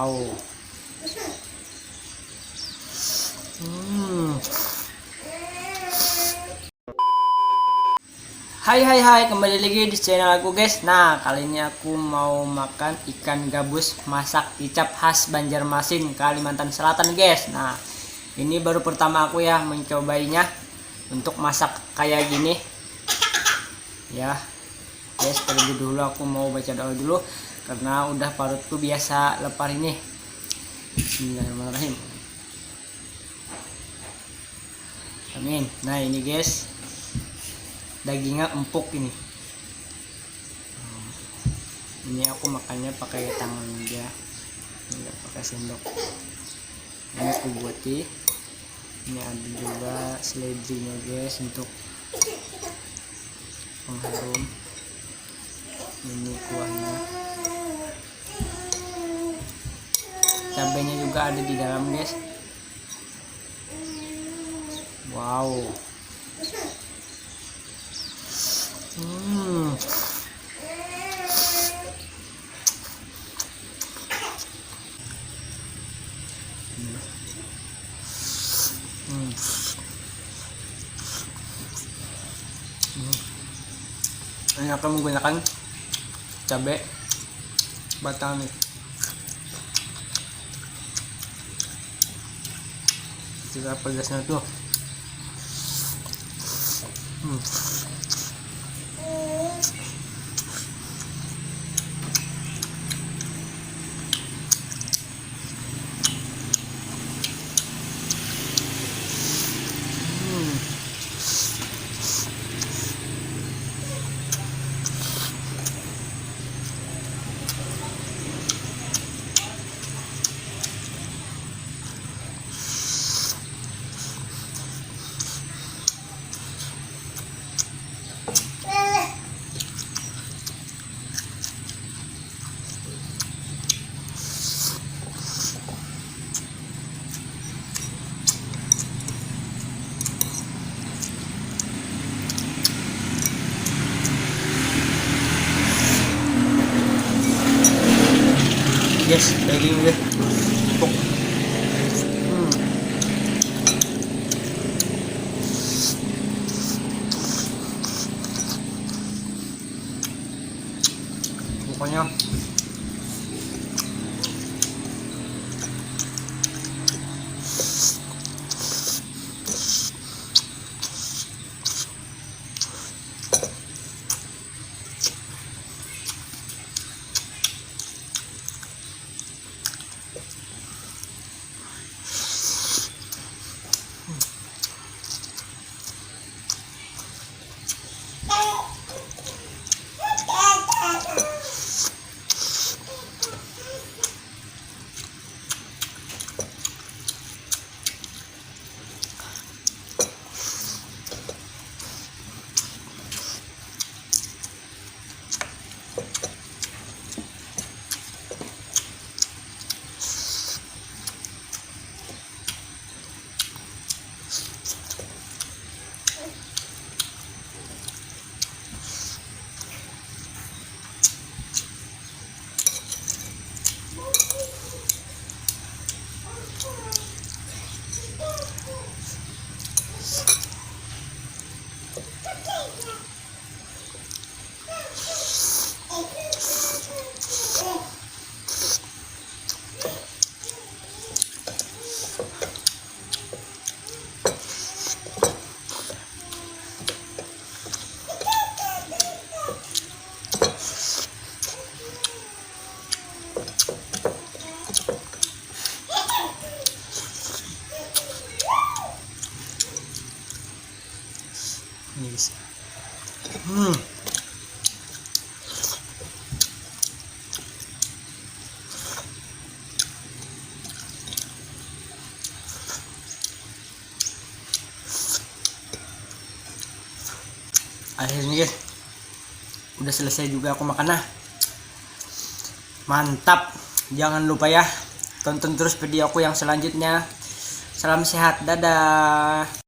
Wow. Hai, kembali lagi di channel aku guys. Nah, kali ini aku mau makan ikan gabus masak kicap khas Banjarmasin, Kalimantan Selatan guys. Nah, ini baru pertama aku ya mencobainya untuk masak kayak gini. Ya, guys, terlebih dulu aku mau baca doa dulu karena udah parutku biasa lepar ini. Bismillahirrahmanirrahim. Amin. Nah, ini guys, dagingnya empuk ini. Ini aku makannya pakai tangan aja, nggak pakai sendok. Ini aku buati. Ini ada juga seledrinya guys untuk pengharum. Ini kuahnya, cabenya juga ada di dalam guys. Wow. Ini akan menggunakan cabai batang nih. Juga pedasnya tuh. Yes, dagingnya empuk. Pokoknya ini guys. Akhirnya guys, udah selesai juga aku makan. Nah, mantap. Jangan lupa ya, tonton terus video aku yang selanjutnya. Salam sehat, dadah.